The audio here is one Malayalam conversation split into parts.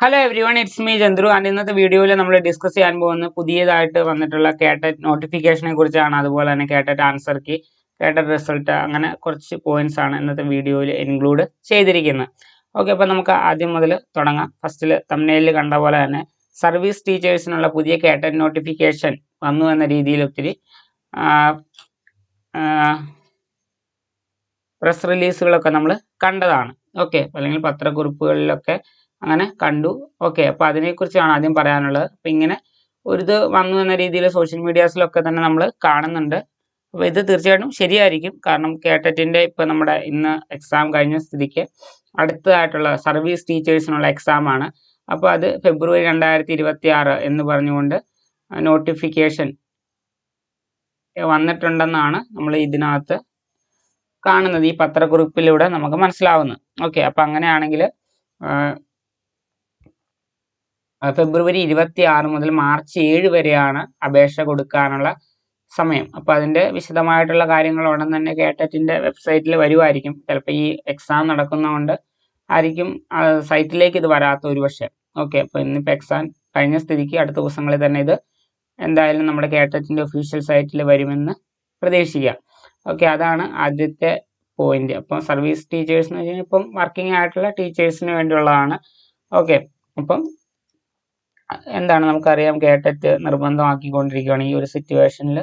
Hello every one, it's me Chandru. And ഇന്നത്തെ വീഡിയോയിൽ നമ്മൾ ഡിസ്കസ് ചെയ്യാൻ പോകുന്ന പുതിയതായിട്ട് വന്നിട്ടുള്ള കേട്ടറ്റ് നോട്ടിഫിക്കേഷനെ കുറിച്ചാണ്. അതുപോലെ തന്നെ കേട്ടറ്റ് ആൻസർ കീ, കേട്ടറ്റ് റിസൾട്ട്, അങ്ങനെ കുറച്ച് പോയിന്റ്സ് ആണ് ഇന്നത്തെ വീഡിയോയിൽ ഇൻക്ലൂഡ് ചെയ്തിരിക്കുന്നത്. ഓക്കെ, അപ്പോൾ നമുക്ക് ആദ്യം മുതൽ തുടങ്ങാം. ഫസ്റ്റിൽ തംബ്നെയിലിൽ കണ്ട പോലെ തന്നെ സർവീസ് ടീച്ചേഴ്സിനുള്ള പുതിയ കേട്ടറ്റ് നോട്ടിഫിക്കേഷൻ വന്നു എന്ന രീതിയിൽ ഒത്തിരി പ്രസ് റിലീസുകളൊക്കെ നമ്മൾ കണ്ടതാണ്. ഓക്കെ, അല്ലെങ്കിൽ പത്രക്കുറിപ്പുകളിലൊക്കെ അങ്ങനെ കണ്ടു. ഓക്കെ, അപ്പോൾ അതിനെക്കുറിച്ചാണ് ആദ്യം പറയാനുള്ളത്. അപ്പം ഇങ്ങനെ ഒരു ഇത് വന്നു എന്ന രീതിയിൽ സോഷ്യൽ മീഡിയാസിലൊക്കെ തന്നെ നമ്മൾ കാണുന്നുണ്ട്. അപ്പോൾ ഇത് തീർച്ചയായിട്ടും ശരിയായിരിക്കും. കാരണം കേട്ടറ്റിൻ്റെ ഇപ്പോൾ നമ്മുടെ ഇന്ന് എക്സാം കഴിഞ്ഞ സ്ഥിതിക്ക് അടുത്തതായിട്ടുള്ള സർവീസ് ടീച്ചേഴ്സിനുള്ള എക്സാമാണ്. അപ്പോൾ അത് ഫെബ്രുവരി 2026 എന്ന് പറഞ്ഞുകൊണ്ട് നോട്ടിഫിക്കേഷൻ വന്നിട്ടുണ്ടെന്നാണ് നമ്മൾ ഇതിനകത്ത് കാണുന്നത്, ഈ പത്രക്കുറിപ്പിലൂടെ നമുക്ക് മനസ്സിലാവുന്നത്. ഓക്കെ, അപ്പം അങ്ങനെയാണെങ്കിൽ ഫെബ്രുവരി 26 മുതൽ മാർച്ച് 7 വരെയാണ് അപേക്ഷ കൊടുക്കാനുള്ള സമയം. അപ്പോൾ അതിൻ്റെ വിശദമായിട്ടുള്ള കാര്യങ്ങൾ ഉടൻ തന്നെ കേട്ടറ്റിൻ്റെ വെബ്സൈറ്റിൽ വരുമായിരിക്കും. ചിലപ്പോൾ ഈ എക്സാം നടക്കുന്നതുകൊണ്ട് ആയിരിക്കും സൈറ്റിലേക്ക് ഇത് വരാത്ത ഒരു പക്ഷേ. ഓക്കെ, അപ്പോൾ ഇന്നിപ്പോൾ എക്സാം കഴിഞ്ഞ സ്ഥിതിക്ക് അടുത്ത ദിവസങ്ങളിൽ തന്നെ ഇത് എന്തായാലും നമ്മുടെ കേട്ടറ്റിൻ്റെ ഒഫീഷ്യൽ സൈറ്റിൽ വരുമെന്ന് പ്രതീക്ഷിക്കുക. ഓക്കെ, അതാണ് ആദ്യത്തെ പോയിന്റ്. അപ്പം സർവീസ് ടീച്ചേഴ്സ് എന്ന് വെച്ച് കഴിഞ്ഞാൽ ഇപ്പം വർക്കിംഗ് ആയിട്ടുള്ള ടീച്ചേഴ്സിന് വേണ്ടിയുള്ളതാണ്. ഓക്കെ, അപ്പം എന്താണ് നമുക്കറിയാം, കേട്ടറ്റ് നിർബന്ധമാക്കിക്കൊണ്ടിരിക്കുകയാണ് ഈ ഒരു സിറ്റുവേഷനിൽ.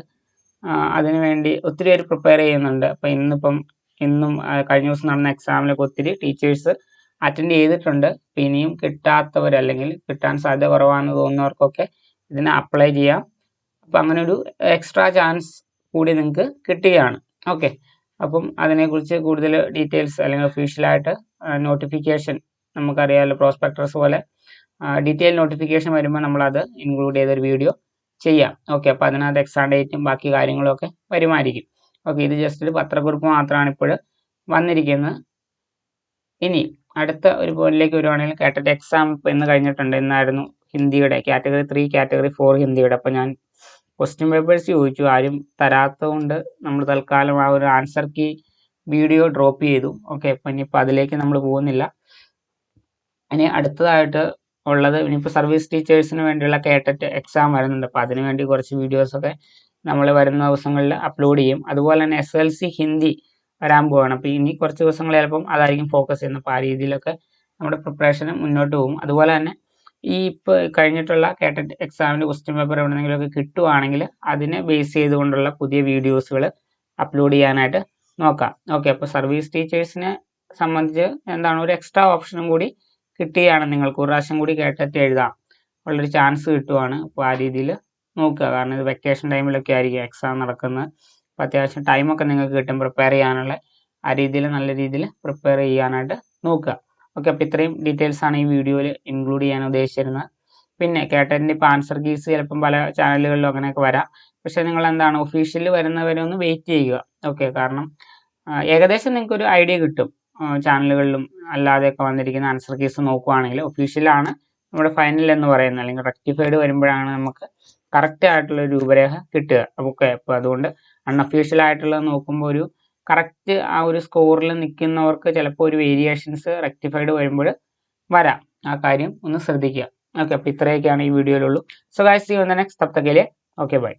അതിനുവേണ്ടി ഒത്തിരി പേര് പ്രിപ്പയർ ചെയ്യുന്നുണ്ട്. അപ്പം ഇന്നും കഴിഞ്ഞ ദിവസം നടന്ന എക്സാമിലൊക്കെ ഒത്തിരി ടീച്ചേഴ്സ് അറ്റൻഡ് ചെയ്തിട്ടുണ്ട്. അപ്പം ഇനിയും കിട്ടാത്തവർ, അല്ലെങ്കിൽ കിട്ടാൻ സാധ്യത കുറവാണെന്ന് തോന്നുന്നവർക്കൊക്കെ ഇതിന് അപ്ലൈ ചെയ്യാം. അപ്പം അങ്ങനെ ഒരു എക്സ്ട്രാ ചാൻസ് കൂടി നിങ്ങൾക്ക് കിട്ടുകയാണ്. ഓക്കെ, അപ്പം അതിനെക്കുറിച്ച് കൂടുതൽ ഡീറ്റെയിൽസ് അല്ലെങ്കിൽ ഒഫീഷ്യലായിട്ട് നോട്ടിഫിക്കേഷൻ നമുക്കറിയാമല്ലോ, പ്രോസ്പെക്ടസ് പോലെ ഡീറ്റെയിൽ നോട്ടിഫിക്കേഷൻ വരുമ്പോൾ നമ്മളത് ഇൻക്ലൂഡ് ചെയ്തൊരു വീഡിയോ ചെയ്യാം. ഓക്കെ, അപ്പോൾ അതിനകത്ത് എക്സാം ഡേറ്റും ബാക്കി കാര്യങ്ങളും ഒക്കെ വരുമായിരിക്കും. ഓക്കെ, ഇത് ജസ്റ്റ് ഒരു പത്രക്കുറിപ്പ് മാത്രമാണ് ഇപ്പോൾ വന്നിരിക്കുന്നത്. ഇനി അടുത്ത ഒരു പോയിന്റിലേക്ക് വരുവാണെങ്കിൽ, കേട്ടറ്റ് എക്സാം ഇപ്പോൾ ഇന്ന് കഴിഞ്ഞിട്ടുണ്ട്. ഇന്നായിരുന്നു ഹിന്ദിയുടെ കാറ്റഗറി 3 കാറ്റഗറി 4 ഹിന്ദിയുടെ. അപ്പോൾ ഞാൻ ക്വസ്റ്റ്യൻ പേപ്പേഴ്സ് ചോദിച്ചു, ആരും തരാത്തതുകൊണ്ട് നമ്മൾ തൽക്കാലം ആ ഒരു ആൻസർ കീ വീഡിയോ ഡ്രോപ്പ് ചെയ്തു. ഓക്കെ, അപ്പോൾ ഇനിയിപ്പോൾ അതിലേക്ക് നമ്മൾ പോകുന്നില്ല. ഇനി അടുത്തതായിട്ട് ഉള്ളത് ഇനിയിപ്പോൾ സർവീസ് ടീച്ചേഴ്സിന് വേണ്ടിയുള്ള കേട്ടറ്റ് എക്സാം വരുന്നുണ്ട്. അപ്പോൾ അതിന് വേണ്ടി കുറച്ച് വീഡിയോസൊക്കെ നമ്മൾ വരുന്ന ദിവസങ്ങളിൽ അപ്ലോഡ് ചെയ്യും. അതുപോലെ തന്നെ SLC ഹിന്ദി വരാൻ പോവുകയാണ്. അപ്പോൾ ഇനി കുറച്ച് ദിവസങ്ങൾ ചിലപ്പം അതായിരിക്കും ഫോക്കസ് ചെയ്യുന്നത്. അപ്പോൾ ആ രീതിയിലൊക്കെ നമ്മുടെ പ്രിപ്പറേഷൻ മുന്നോട്ട് പോകും. അതുപോലെ തന്നെ ഈ ഇപ്പോൾ കഴിഞ്ഞിട്ടുള്ള കേട്ടറ്റ് എക്സാമിൻ്റെ ക്വസ്റ്റ്യൻ പേപ്പർ എവിടെയെങ്കിലുമൊക്കെ കിട്ടുവാണെങ്കിൽ അതിനെ ബേസ് ചെയ്തുകൊണ്ടുള്ള പുതിയ വീഡിയോസുകൾ അപ്ലോഡ് ചെയ്യാനായിട്ട് നോക്കാം. ഓക്കെ, അപ്പോൾ സർവീസ് ടീച്ചേഴ്സിനെ സംബന്ധിച്ച് എന്താണ് ഒരു എക്സ്ട്രാ ഓപ്ഷനും കൂടി കിട്ടുകയാണ്. നിങ്ങൾക്ക് ഒരു പ്രാവശ്യം കൂടി കേട്ടറ്റ് എഴുതാം ഉള്ളൊരു ചാൻസ് കിട്ടുവാണ്. അപ്പോൾ ആ രീതിയിൽ നോക്കുക. കാരണം ഇത് വെക്കേഷൻ ടൈമിലൊക്കെ ആയിരിക്കും എക്സാം നടക്കുന്നത്. അപ്പോൾ അത്യാവശ്യം ടൈമൊക്കെ നിങ്ങൾക്ക് കിട്ടും പ്രിപ്പയർ ചെയ്യാനുള്ള. ആ രീതിയിൽ നല്ല രീതിയിൽ പ്രിപ്പയർ ചെയ്യാനായിട്ട് നോക്കുക. ഓക്കെ, അപ്പോൾ ഇത്രയും ഡീറ്റെയിൽസ് ആണ് ഈ വീഡിയോയിൽ ഇൻക്ലൂഡ് ചെയ്യാൻ ഉദ്ദേശിച്ചിരുന്നത്. പിന്നെ കേട്ടറ്റിൻ്റെ ഇപ്പോൾ ആൻസർ കീസ് ചിലപ്പം പല ചാനലുകളിലും അങ്ങനെയൊക്കെ വരാം. പക്ഷേ നിങ്ങൾ എന്താണ് ഒഫീഷ്യലിൽ വരുന്നവരെ ഒന്ന് വെയിറ്റ് ചെയ്യുക. ഓക്കെ, കാരണം ഏകദേശം നിങ്ങൾക്കൊരു ഐഡിയ കിട്ടും. ചാനലുകളിലും അല്ലാതെയൊക്കെ വന്നിരിക്കുന്ന ആൻസർ കീസ് നോക്കുകയാണെങ്കിൽ ഒഫീഷ്യലാണ് നമ്മുടെ ഫൈനൽ എന്ന് പറയുന്നത്. അല്ലെങ്കിൽ റെക്ടിഫൈഡ് വരുമ്പോഴാണ് നമുക്ക് കറക്റ്റ് ആയിട്ടുള്ള രൂപരേഖ കിട്ടുക. ഓക്കെ, അപ്പോൾ അതുകൊണ്ട് അൺഒഫീഷ്യൽ ആയിട്ടുള്ളത് നോക്കുമ്പോൾ ഒരു കറക്റ്റ് ആ ഒരു സ്കോറിൽ നിൽക്കുന്നവർക്ക് ചിലപ്പോൾ ഒരു വേരിയേഷൻസ് റെക്ടിഫൈഡ് വരുമ്പോൾ വരാം. ആ കാര്യം ഒന്ന് ശ്രദ്ധിക്കുക. ഓക്കെ, അപ്പോൾ ഇത്രയൊക്കെയാണ് ഈ വീഡിയോയിലുള്ളൂ. So guys, see you in the next. തബ് തക് के लिए ओके बाय.